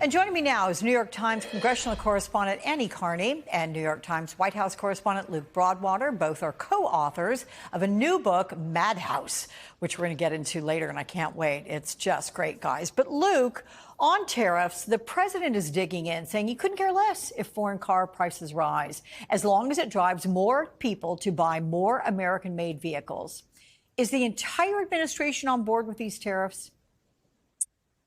And joining me now is New York Times congressional correspondent Annie Carney and New York Times White House correspondent Luke Broadwater. Both are co-authors of a new book, Madhouse, which we're going to get into later, and I can't wait. It's just great, guys. But Luke, on tariffs, the president is digging in, saying he couldn't care less if foreign car prices rise, as long as it drives more people to buy more American-made vehicles. Is the entire administration on board with these tariffs?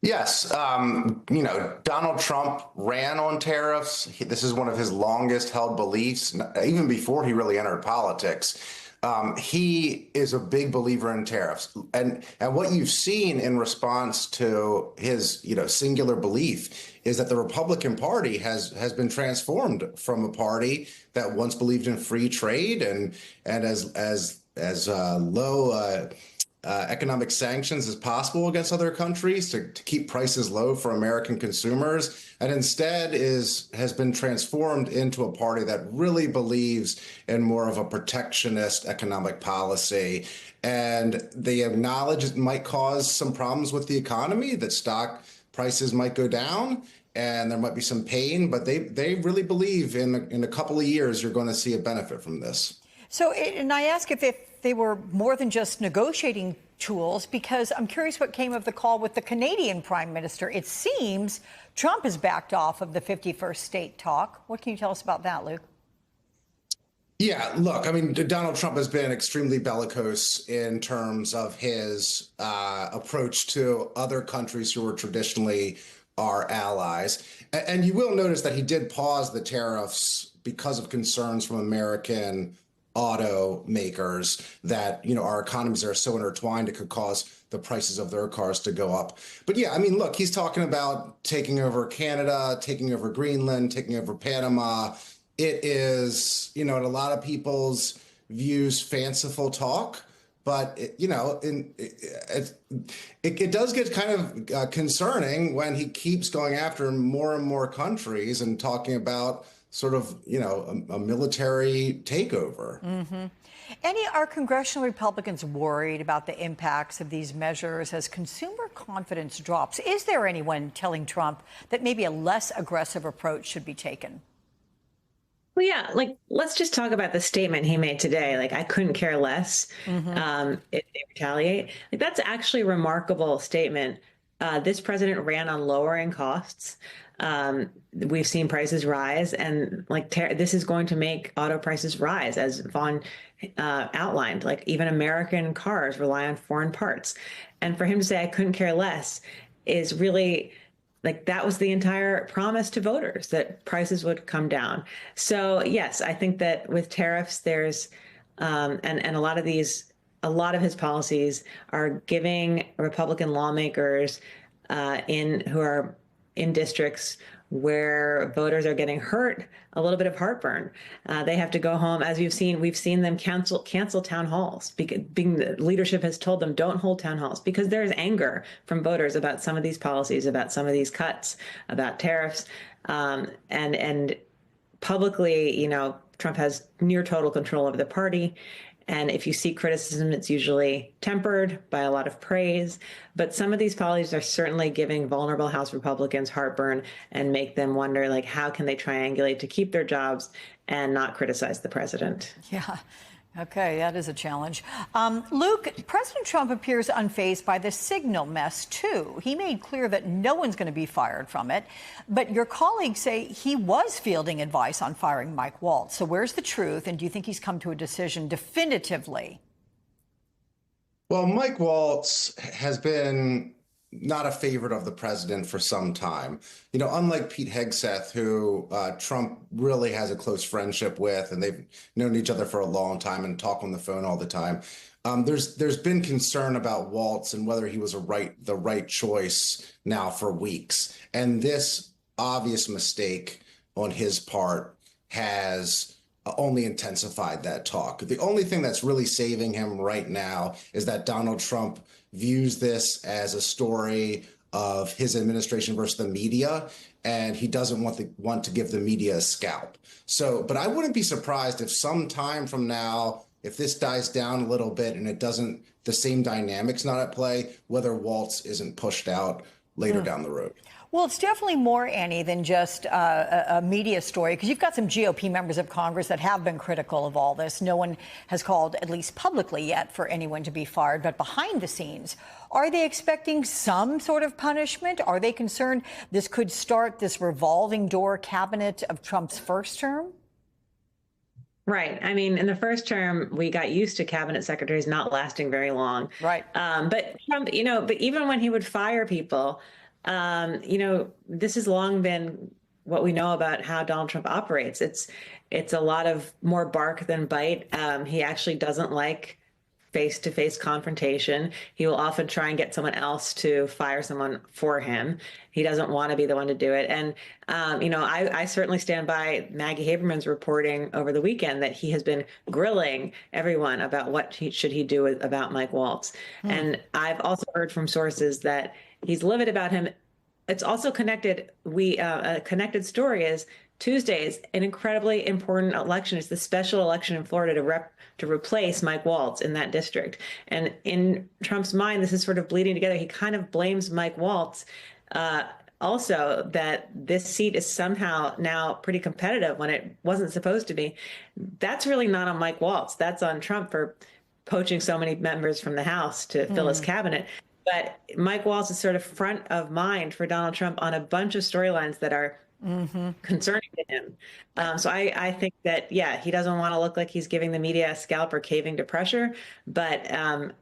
Yes. Donald Trump ran on tariffs. This is one of his longest held beliefs, even before he really entered politics. He is a big believer in tariffs. And what you've seen in response to his, singular belief is that the Republican Party has been transformed from a party that once believed in free trade and as low economic sanctions as possible against other countries to keep prices low for American consumers, and instead has been transformed into a party that really believes in more of a protectionist economic policy. And they acknowledge it might cause some problems with the economy, that stock prices might go down and there might be some pain, but they really believe in a couple of years you're going to see a benefit from this. So, and I ask if they were more than just negotiating tools, because I'm curious what came of the call with the Canadian Prime Minister. It seems Trump has backed off of the 51st state talk. What can you tell us about that, Luke? Yeah, look, I mean, Donald Trump has been extremely bellicose in terms of his approach to other countries who are traditionally our allies. And you will notice that he did pause the tariffs because of concerns from American automakers that, our economies are so intertwined, it could cause the prices of their cars to go up. But yeah, I mean, look, he's talking about taking over Canada, taking over Greenland, taking over Panama. It is, in a lot of people's views, fanciful talk. But, it does get kind of concerning when he keeps going after more and more countries and talking about sort of, a military takeover. Mm-hmm. Are congressional Republicans worried about the impacts of these measures as consumer confidence drops? Is there anyone telling Trump that maybe a less aggressive approach should be taken? Well, yeah, let's just talk about the statement he made today. I couldn't care less if they retaliate. That's actually a remarkable statement. This president ran on lowering costs. We've seen prices rise, and this is going to make auto prices rise, as Vaughn outlined. Even American cars rely on foreign parts. And for him to say, I couldn't care less, is really that was the entire promise to voters, that prices would come down. So yes, I think that with tariffs, there's and a lot of his policies are giving Republican lawmakers who are in districts where voters are getting hurt a little bit of heartburn. They have to go home. As we've seen them cancel town halls. The leadership has told them, don't hold town halls, because there's anger from voters about some of these policies, about some of these cuts, about tariffs. And publicly, Trump has near total control over the party. And if you see criticism, it's usually tempered by a lot of praise. But some of these policies are certainly giving vulnerable House Republicans heartburn and make them wonder, how can they triangulate to keep their jobs and not criticize the president? Yeah. Okay, that is a challenge. Luke, President Trump appears unfazed by the signal mess, too. He made clear that no one's going to be fired from it. But your colleagues say he was fielding advice on firing Mike Waltz. So where's the truth? And do you think he's come to a decision definitively? Well, Mike Waltz has been not a favorite of the president for some time. Unlike Pete Hegseth, who Trump really has a close friendship with, and they've known each other for a long time and talk on the phone all the time. There's been concern about Waltz and whether he was the right choice now for weeks. And this obvious mistake on his part has only intensified that talk. The only thing that's really saving him right now is that Donald Trump views this as a story of his administration versus the media, and he doesn't want to give the media a scalp. So, but I wouldn't be surprised if some time from now, if this dies down a little bit and the same dynamic's not at play, whether Waltz isn't pushed out later down the road. Well, it's definitely more, Annie, than just a media story, because you've got some GOP members of Congress that have been critical of all this. No one has called, at least publicly yet, for anyone to be fired. But behind the scenes, are they expecting some sort of punishment? Are they concerned this could start this revolving door cabinet of Trump's first term? Right. I mean, in the first term, we got used to cabinet secretaries not lasting very long. Right. But Trump, but even when he would fire people, this has long been what we know about how Donald Trump operates. It's a lot of more bark than bite. He actually doesn't like face-to-face confrontation. He will often try and get someone else to fire someone for him. He doesn't want to be the one to do it. And, I certainly stand by Maggie Haberman's reporting over the weekend that he has been grilling everyone about what should he do about Mike Waltz. And I've also heard from sources that he's livid about him. It's also connected. A connected story is Tuesday is an incredibly important election. It's the special election in Florida to replace Mike Waltz in that district. And in Trump's mind, this is sort of bleeding together. He kind of blames Mike Waltz also that this seat is somehow now pretty competitive when it wasn't supposed to be. That's really not on Mike Waltz. That's on Trump for poaching so many members from the House to fill his cabinet. But Mike Waltz is sort of front of mind for Donald Trump on a bunch of storylines that are concerning to him. So I think that, he doesn't want to look like he's giving the media a scalp or caving to pressure, but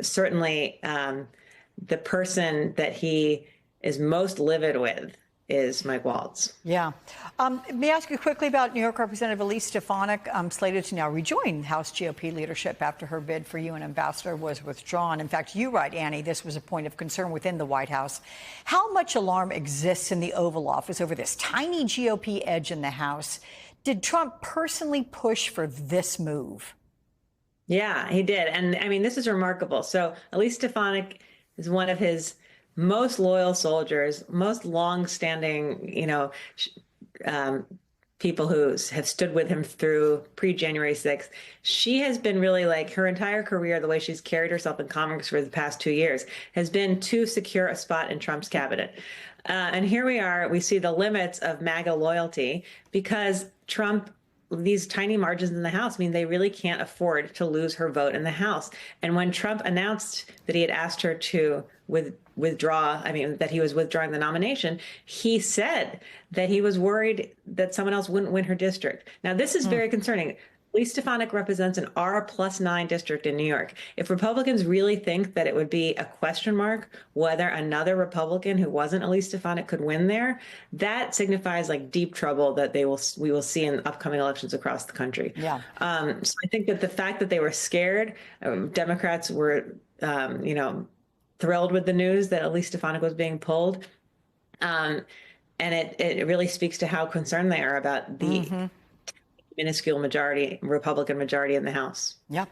certainly the person that he is most livid with is Mike Waltz. Yeah. May I ask you quickly about New York Representative Elise Stefanik, slated to now rejoin House GOP leadership after her bid for UN ambassador was withdrawn. In fact, you write, Annie, this was a point of concern within the White House. How much alarm exists in the Oval Office over this tiny GOP edge in the House? Did Trump personally push for this move? Yeah, he did. And I mean, this is remarkable. So Elise Stefanik is one of his most loyal soldiers, most long-standing, people who have stood with him through pre-January 6th. She has been really, like, her entire career, the way she's carried herself in Congress for the past 2 years, has been to secure a spot in Trump's cabinet. And here we are, we see the limits of MAGA loyalty because Trump, these tiny margins in the House mean they really can't afford to lose her vote in the House. And when Trump announced that he had asked her to withdraw, that he was withdrawing the nomination, he said that he was worried that someone else wouldn't win her district. Now, this is very concerning. Elise Stefanik represents an R+9 district in New York. If Republicans really think that it would be a question mark whether another Republican who wasn't Elise Stefanik could win there, that signifies like deep trouble that we will see in upcoming elections across the country. Yeah. So I think that the fact that they were scared, Democrats were, thrilled with the news that Elise Stefanik was being pulled. And it really speaks to how concerned they are about the minuscule Republican majority in the House. Yeah.